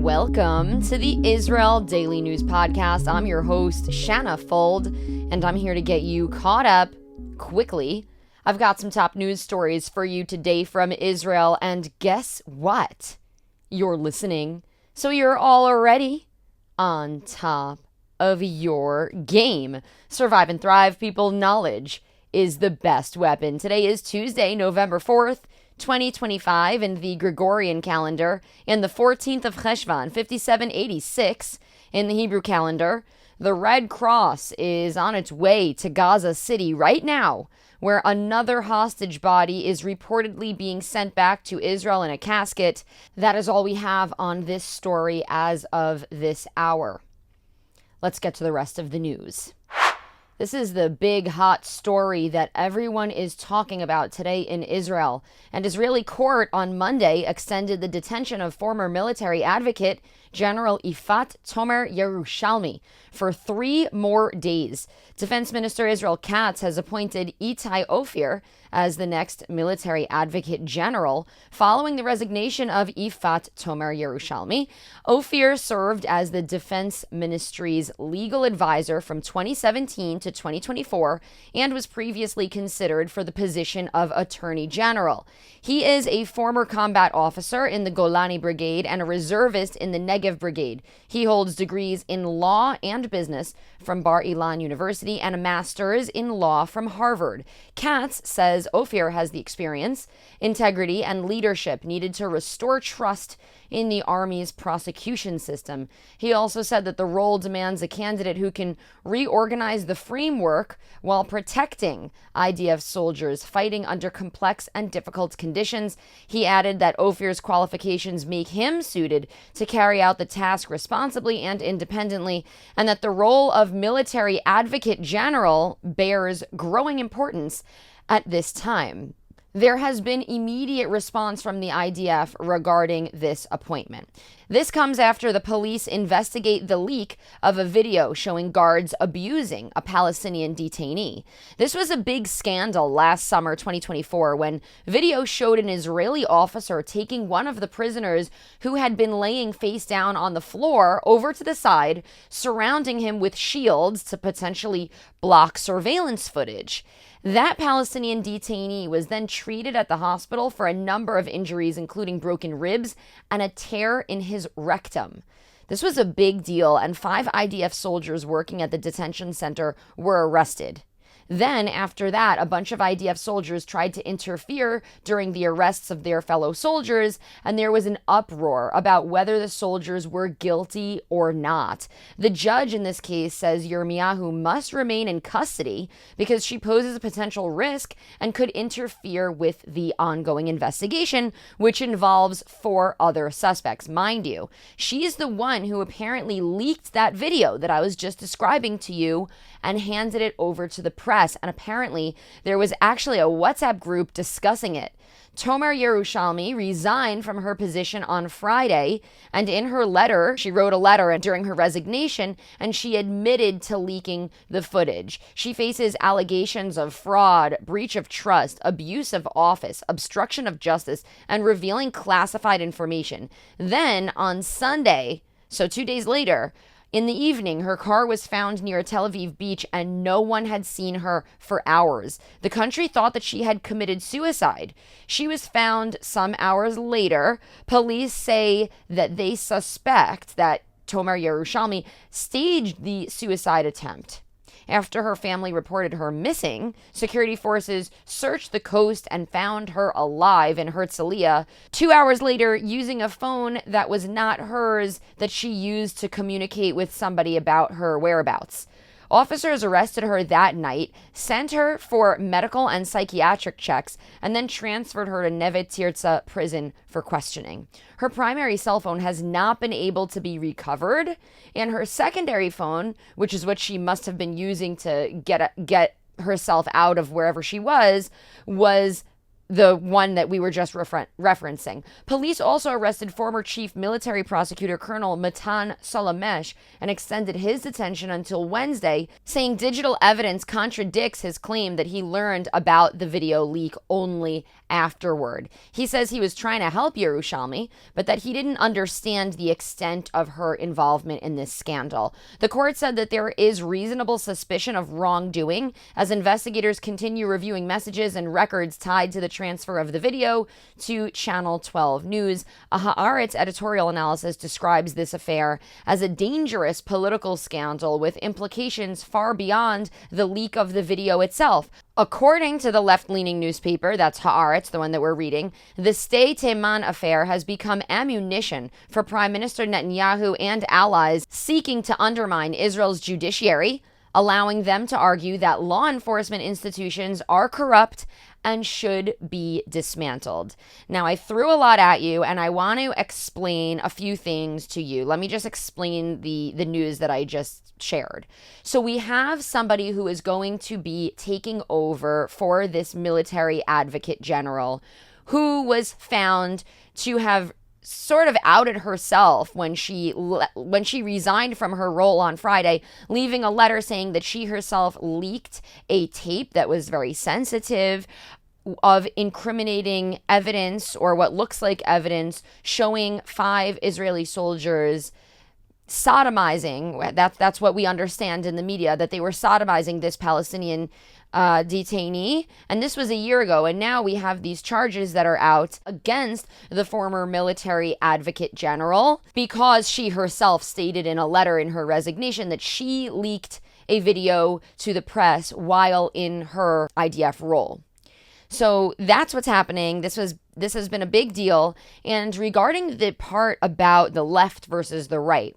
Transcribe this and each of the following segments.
Welcome to the Israel Daily News Podcast. I'm your host, Shanna Fold, and I'm here to get you caught up quickly. I've got some top news stories for you today from Israel, and guess what? You're listening, so you're all already on top of your game. Survive and thrive, people. Knowledge is the best weapon. Today is Tuesday, November 4th, 2025 in the Gregorian calendar, and the 14th of Cheshvan, 5786 in the Hebrew calendar. The Red Cross is on its way to Gaza City right now, where another hostage body is reportedly being sent back to Israel in a casket. That is all we have on this story as of this hour. Let's get to the rest of the news. This is the big hot story that everyone is talking about today in Israel. An Israeli court on Monday extended the detention of former military advocate General Tomer-Yerushalmi for 3 more days. Defense Minister Israel Katz has appointed Itay as the next military advocate general following the resignation of Tomer-Yerushalmi. Ophir served as the Defense Ministry's legal advisor from 2017 to 2024 and was previously considered for the position of Attorney General. He is a former combat officer in the Golani Brigade and a reservist in the Negev Brigade. He holds degrees in law and business from Bar Ilan University and a master's in law from Harvard. Katz says Ophir has the experience, integrity, and leadership needed to restore trust in the Army's prosecution system. He also said that the role demands a candidate who can reorganize the framework while protecting IDF soldiers fighting under complex and difficult conditions. He added that Ophir's qualifications make him suited to carry out the task responsibly and independently, and that the role of military advocate general bears growing importance at this time. There has been immediate response from the IDF regarding this appointment. This comes after the police investigate the leak of a video showing guards abusing a Palestinian detainee. This was a big scandal last summer, 2024, when video showed an Israeli officer taking one of the prisoners who had been laying face down on the floor over to the side, surrounding him with shields to potentially block surveillance footage. That Palestinian detainee was then treated at the hospital for a number of injuries, including broken ribs and a tear in his rectum. This was a big deal, and 5 IDF soldiers working at the detention center were arrested. Then, after that, a bunch of IDF soldiers tried to interfere during the arrests of their fellow soldiers, and there was an uproar about whether the soldiers were guilty or not. The judge in this case says Yirmiyahu must remain in custody because she poses a potential risk and could interfere with the ongoing investigation, which involves 4 other suspects. Mind you, she's the one who apparently leaked that video that I was just describing to you and handed it over to the press. And apparently there was actually a WhatsApp group discussing it. Tomer-Yerushalmi resigned from her position on Friday, and in her letter, she wrote a letter during her resignation, and she admitted to leaking the footage. She faces allegations of fraud, breach of trust, abuse of office, obstruction of justice, and revealing classified information. Then on Sunday, so 2 days later, in the evening, her car was found near a Tel Aviv beach and no one had seen her for hours. The country thought that she had committed suicide. She was found some hours later. Police say that they suspect that Tomer-Yerushalmi staged the suicide attempt. After her family reported her missing, security forces searched the coast and found her alive in Herzliya 2 hours later using a phone that was not hers that she used to communicate with somebody about her whereabouts. Officers arrested her that night, sent her for medical and psychiatric checks, and then transferred her to Neve Tirza prison for questioning. Her primary cell phone has not been able to be recovered, and her secondary phone, which is what she must have been using to get herself out of wherever she was the one that we were just referencing. Police also arrested former chief military prosecutor Colonel Matan Salamesh and extended his detention until Wednesday, saying digital evidence contradicts his claim that he learned about the video leak only afterward. He says he was trying to help Yerushalmi, but that he didn't understand the extent of her involvement in this scandal. The court said that there is reasonable suspicion of wrongdoing as investigators continue reviewing messages and records tied to the transfer of the video to Channel 12 News. A Haaretz editorial analysis describes this affair as a dangerous political scandal with implications far beyond the leak of the video itself. According to the left-leaning newspaper, that's Haaretz, the one that we're reading, the Stay Teman affair has become ammunition for Prime Minister Netanyahu and allies seeking to undermine Israel's judiciary, allowing them to argue that law enforcement institutions are corrupt and should be dismantled. Now, I threw a lot at you, and I want to explain a few things to you. Let me just explain the news that I just shared. So we have somebody who is going to be taking over for this military advocate general who was found to have sort of outed herself when she resigned from her role on Friday, leaving a letter saying that she herself leaked a tape that was very sensitive of incriminating evidence, or what looks like evidence, showing 5 Israeli soldiers sodomizing. That's what we understand in the media, that they were sodomizing this Palestinian detainee. And this was a year ago. And now we have these charges that are out against the former military advocate general because she herself stated in a letter in her resignation that she leaked a video to the press while in her IDF role. So that's what's happening. This has been a big deal. And regarding the part about the left versus the right,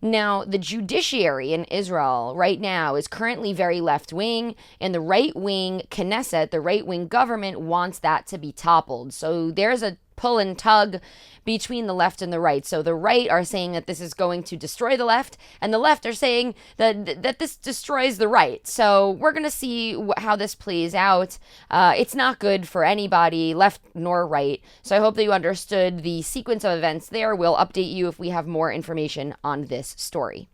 now, the judiciary in Israel right now is currently very left-wing, and the right-wing Knesset, the right-wing government, wants that to be toppled. So there's a pull and tug between the left and the right. So the right are saying that this is going to destroy the left, and the left are saying that this destroys the right. So we're going to see how this plays out. It's not good for anybody, left nor right. So I hope that you understood the sequence of events there. We'll update you if we have more information on this story.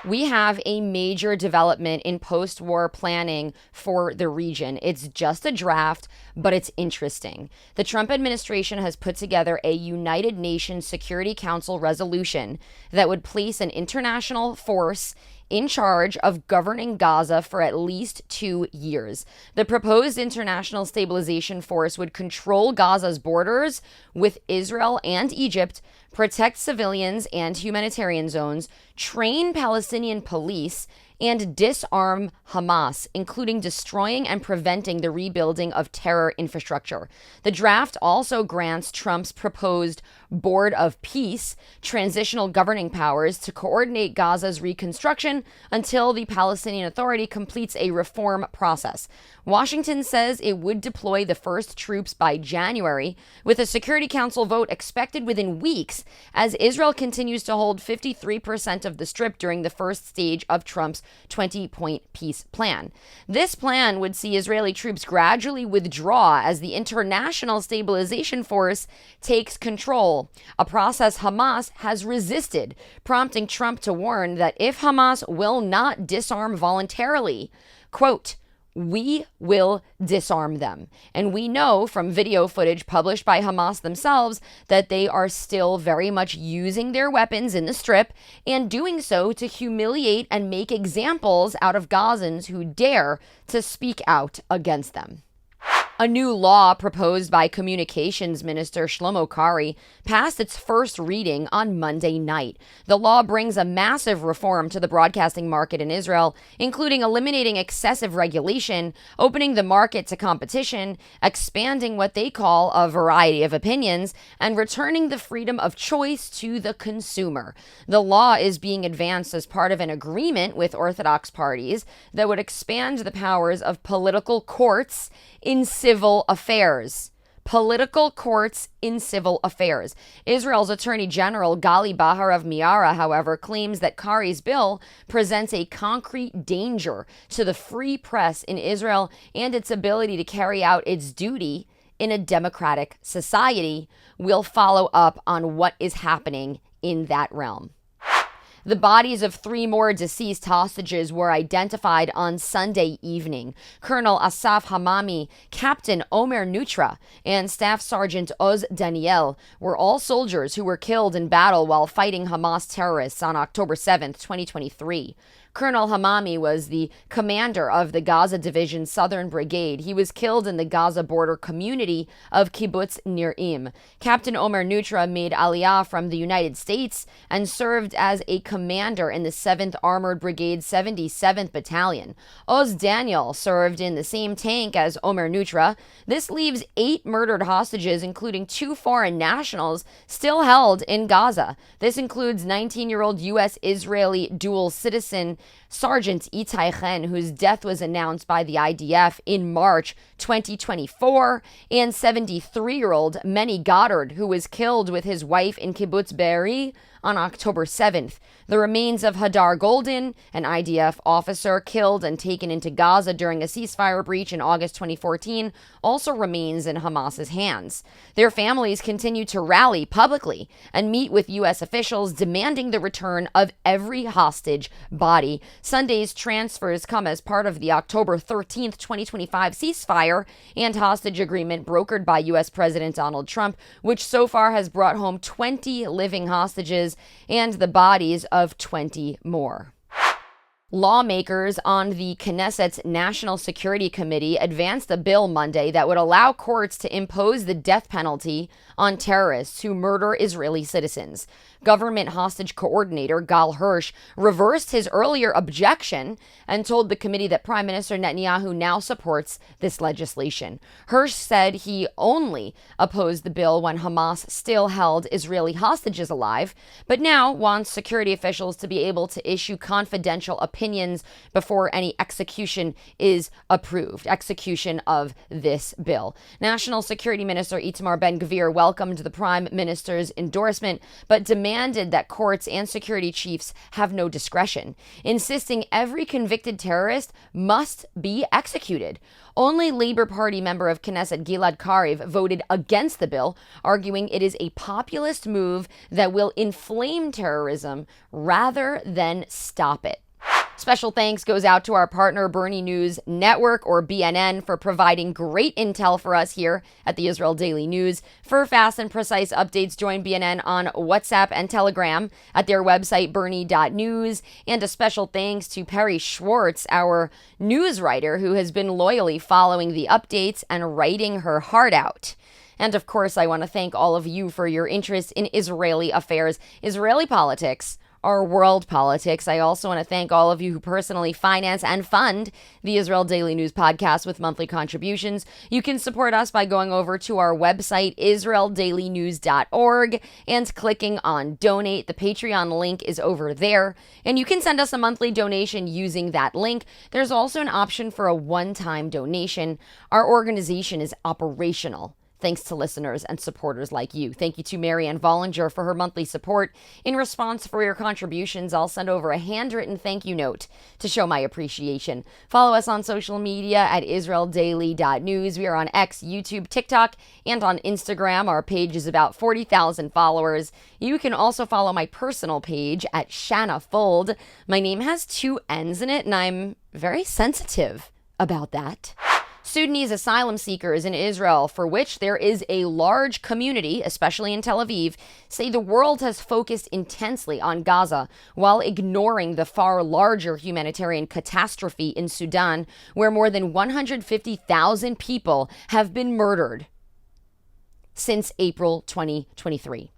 We have a major development in post-war planning for the region. It's just a draft, but it's interesting. The Trump administration has put together a United Nations Security Council resolution that would place an international force in charge of governing Gaza for at least 2 years. The proposed international stabilization force would control Gaza's borders with Israel and Egypt, protect civilians and humanitarian zones, train Palestinian police, and disarm Hamas, including destroying and preventing the rebuilding of terror infrastructure. The draft also grants Trump's proposed Board of Peace transitional governing powers to coordinate Gaza's reconstruction until the Palestinian Authority completes a reform process. Washington says it would deploy the first troops by January, with a Security Council vote expected within weeks, as Israel continues to hold 53% of the Strip during the first stage of Trump's 20-point peace plan. This plan would see Israeli troops gradually withdraw as the International Stabilization Force takes control, a process Hamas has resisted, prompting Trump to warn that if Hamas will not disarm voluntarily, quote, "We will disarm them." And we know from video footage published by Hamas themselves that they are still very much using their weapons in the Strip and doing so to humiliate and make examples out of Gazans who dare to speak out against them. A new law proposed by Communications Minister Shlomo Kari passed its first reading on Monday night. The law brings a massive reform to the broadcasting market in Israel, including eliminating excessive regulation, opening the market to competition, expanding what they call a variety of opinions, and returning the freedom of choice to the consumer. The law is being advanced as part of an agreement with Orthodox parties that would expand the powers of political courts in civil affairs. Political courts in civil affairs. Israel's Attorney General Gali Baharav Miara, however, claims that Kari's bill presents a concrete danger to the free press in Israel and its ability to carry out its duty in a democratic society. We'll follow up on what is happening in that realm. The bodies of 3 more deceased hostages were identified on Sunday evening. Colonel Asaf Hamami, Captain Omer Nutra, and Staff Sergeant Oz Daniel were all soldiers who were killed in battle while fighting Hamas terrorists on October 7th, 2023. Colonel Hamami was the commander of the Gaza Division Southern Brigade. He was killed in the Gaza border community of Kibbutz Nir Im. Captain Omer Nutra made Aliyah from the United States and served as a commander in the 7th Armored Brigade 77th Battalion. Oz Daniel served in the same tank as Omer Nutra. This leaves 8 murdered hostages, including 2 foreign nationals, still held in Gaza. This includes 19-year-old U.S.-Israeli dual citizen Sergeant Itay Chen, whose death was announced by the IDF in March 2024, and 73-year-old Menny Goddard, who was killed with his wife in Kibbutz Be'eri on October 7th. The remains of Hadar Golden, an IDF officer killed and taken into Gaza during a ceasefire breach in August 2014, also remains in Hamas's hands. Their families continue to rally publicly and meet with U.S. officials demanding the return of every hostage body. Sunday's transfers come as part of the October 13th, 2025 ceasefire and hostage agreement brokered by U.S. President Donald Trump, which so far has brought home 20 living hostages and the bodies of 20 more. Lawmakers on the Knesset's National Security Committee advanced a bill Monday that would allow courts to impose the death penalty on terrorists who murder Israeli citizens. Government hostage coordinator Gal Hirsch reversed his earlier objection and told the committee that Prime Minister Netanyahu now supports this legislation. Hirsch said he only opposed the bill when Hamas still held Israeli hostages alive, but now wants security officials to be able to issue confidential opinions before any execution is approved. Execution of this bill. National Security Minister Itamar Ben-Gvir welcomed the Prime Minister's endorsement, but demanded that courts and security chiefs have no discretion, insisting every convicted terrorist must be executed. Only Labor Party member of Knesset Gilad Kariv voted against the bill, arguing it is a populist move that will inflame terrorism rather than stop it. Special thanks goes out to our partner Bernie News Network, or BNN, for providing great intel for us here at the Israel Daily News. For fast and precise updates, join BNN on WhatsApp and Telegram at their website, bernie.news. And a special thanks to Perry Schwartz, our news writer, who has been loyally following the updates and writing her heart out. And of course, I want to thank all of you for your interest in Israeli affairs, Israeli politics, our world politics. I also want to thank all of you who personally finance and fund the Israel Daily News podcast with monthly contributions. You can support us by going over to our website, israeldailynews.org, and clicking on donate. The Patreon link is over there, and you can send us a monthly donation using that link. There's also an option for a one-time donation. Our organization is operational thanks to listeners and supporters like you. Thank you to Marianne Vollinger for her monthly support. In response for your contributions, I'll send over a handwritten thank you note to show my appreciation. Follow us on social media at israeldaily.news. We are on X, YouTube, TikTok, and on Instagram. Our page is about 40,000 followers. You can also follow my personal page at Shanna Fold. My name has 2 N's in it, and I'm very sensitive about that. Sudanese asylum seekers in Israel, for which there is a large community, especially in Tel Aviv, say the world has focused intensely on Gaza while ignoring the far larger humanitarian catastrophe in Sudan, where more than 150,000 people have been murdered since April 2023.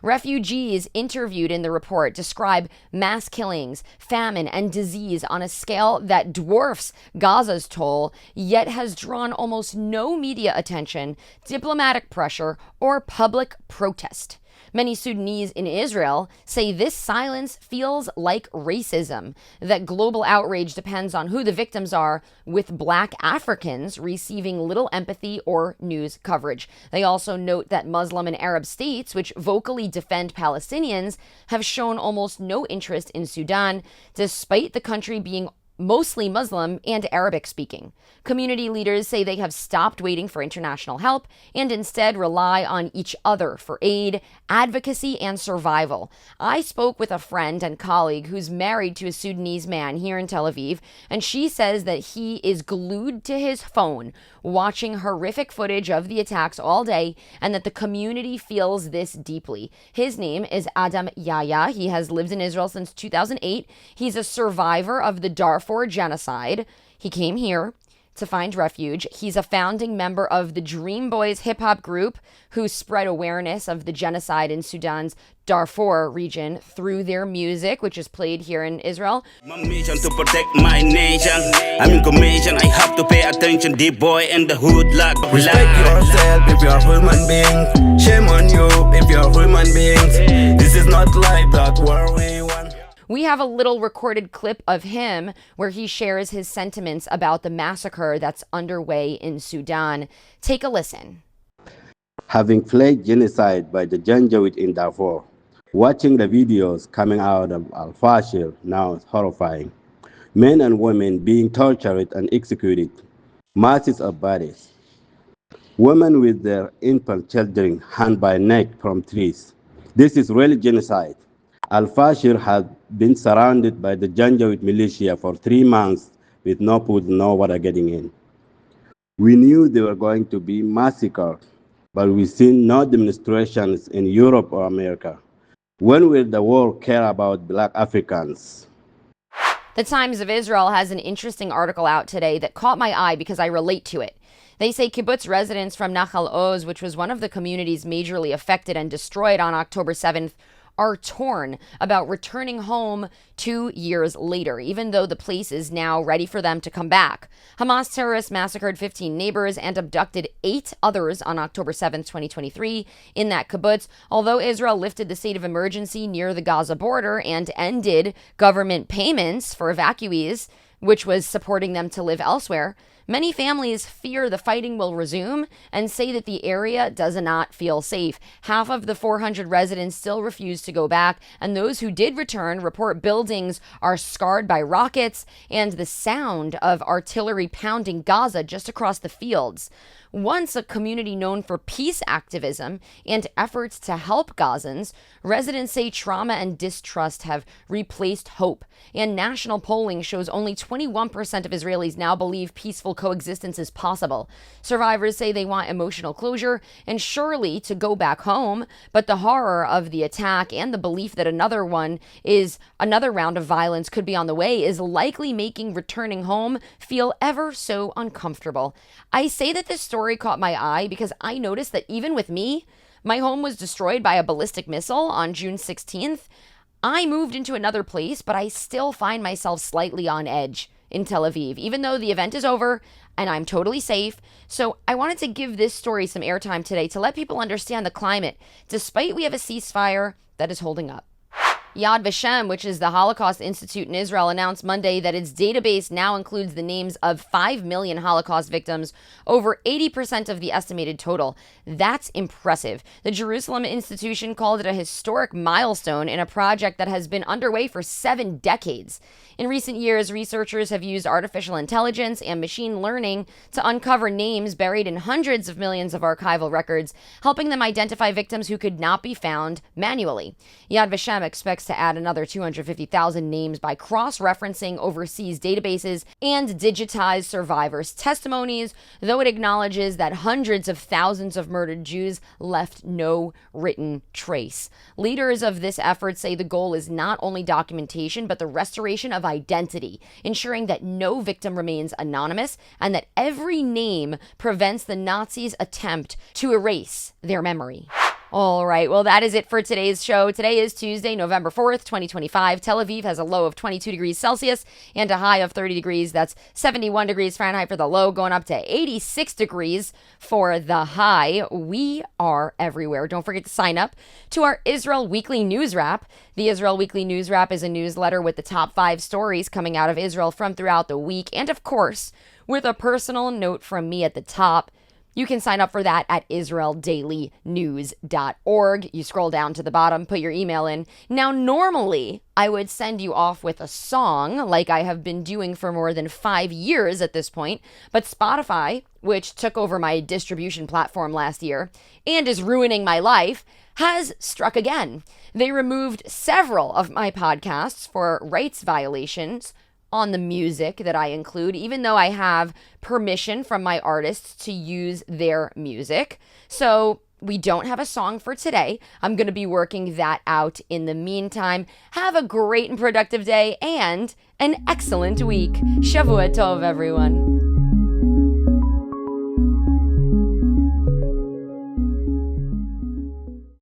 Refugees interviewed in the report describe mass killings, famine, and disease on a scale that dwarfs Gaza's toll, yet has drawn almost no media attention, diplomatic pressure, or public protest. Many Sudanese in Israel say this silence feels like racism, that global outrage depends on who the victims are, with Black Africans receiving little empathy or news coverage. They also note that Muslim and Arab states, which vocally defend Palestinians, have shown almost no interest in Sudan, despite the country being mostly Muslim and Arabic speaking. Community leaders say they have stopped waiting for international help and instead rely on each other for aid, advocacy, and survival. I spoke with a friend and colleague who's married to a Sudanese man here in Tel Aviv, and she says that he is glued to his phone watching horrific footage of the attacks all day, and that the community feels this deeply. His name is Adam Yaya. He has lived in Israel since 2008. He's a survivor of the Darfur genocide. He came here to find refuge. He's a founding member of the Dream Boys hip hop group who spread awareness of the genocide in Sudan's Darfur region through their music, which is played here in Israel. My mission to protect my nation. I'm in commission. I have to pay attention. The boy in the hood like respect yourself if you're a human being. Shame on you if you're a human being. This is not life that we want. We have a little recorded clip of him where he shares his sentiments about the massacre that's underway in Sudan. Take a listen. Having fled genocide by the Janjaweed in Darfur, watching the videos coming out of Al-Fashir now is horrifying. Men and women being tortured and executed, masses of bodies. Women with their infant children hung by neck from trees. This is really genocide. Al-Fashir had been surrounded by the Janjaweed militia for 3 months with no food, no water getting in. We knew they were going to be massacred, but we've seen no demonstrations in Europe or America. When will the world care about Black Africans? The Times of Israel has an interesting article out today that caught my eye because I relate to it. They say kibbutz residents from Nahal Oz, which was one of the communities majorly affected and destroyed on October 7th, are torn about returning home 2 years later, even though the place is now ready for them to come back. Hamas terrorists massacred 15 neighbors and abducted 8 others on October 7th, 2023 in that kibbutz. Although Israel lifted the state of emergency near the Gaza border and ended government payments for evacuees, which was supporting them to live elsewhere, many families fear the fighting will resume and say that the area does not feel safe. Half of the 400 residents still refuse to go back, and those who did return report buildings are scarred by rockets and the sound of artillery pounding Gaza just across the fields. Once a community known for peace activism and efforts to help Gazans, residents say trauma and distrust have replaced hope, and national polling shows only 21% of Israelis now believe peaceful coexistence is possible. Survivors say they want emotional closure and surely to go back home, but the horror of the attack and the belief that another round of violence could be on the way is likely making returning home feel ever so uncomfortable. I say that this story caught my eye because I noticed that even with me, my home was destroyed by a ballistic missile on June 16th. I moved into another place, but I still find myself slightly on edge in Tel Aviv, even though the event is over and I'm totally safe. So I wanted to give this story some airtime today to let people understand the climate, despite we have a ceasefire that is holding up. Yad Vashem, which is the Holocaust Institute in Israel, announced Monday that its database now includes the names of 5 million Holocaust victims, over 80% of the estimated total. That's impressive. The Jerusalem institution called it a historic milestone in a project that has been underway for 7 decades. In recent years, researchers have used artificial intelligence and machine learning to uncover names buried in hundreds of millions of archival records, helping them identify victims who could not be found manually. Yad Vashem expects to add another 250,000 names by cross-referencing overseas databases and digitize survivors' testimonies, though it acknowledges that hundreds of thousands of murdered Jews left no written trace. Leaders of this effort say the goal is not only documentation, but the restoration of identity, ensuring that no victim remains anonymous and that every name prevents the Nazis' attempt to erase their memory. All right, well, that is it for today's show. Today is Tuesday, November 4th, 2025. Tel Aviv has a low of 22 degrees Celsius and a high of 30 degrees. That's 71 degrees Fahrenheit for the low, going up to 86 degrees for the high. We are everywhere. Don't forget to sign up to our Israel Weekly News Wrap. The Israel Weekly News Wrap is a newsletter with the top 5 stories coming out of Israel from throughout the week. And of course, with a personal note from me at the top, You can sign up for that at israeldailynews.org. You scroll down to the bottom, put your email in. Now, normally, I would send you off with a song like I have been doing for more than 5 years at this point, but Spotify, which took over my distribution platform last year and is ruining my life, has struck again. They removed several of my podcasts for rights violations on the music that I include, even though I have permission from my artists to use their music. So we don't have a song for today. I'm going to be working that out in the meantime. Have a great and productive day and an excellent week. Shavua Tov, everyone.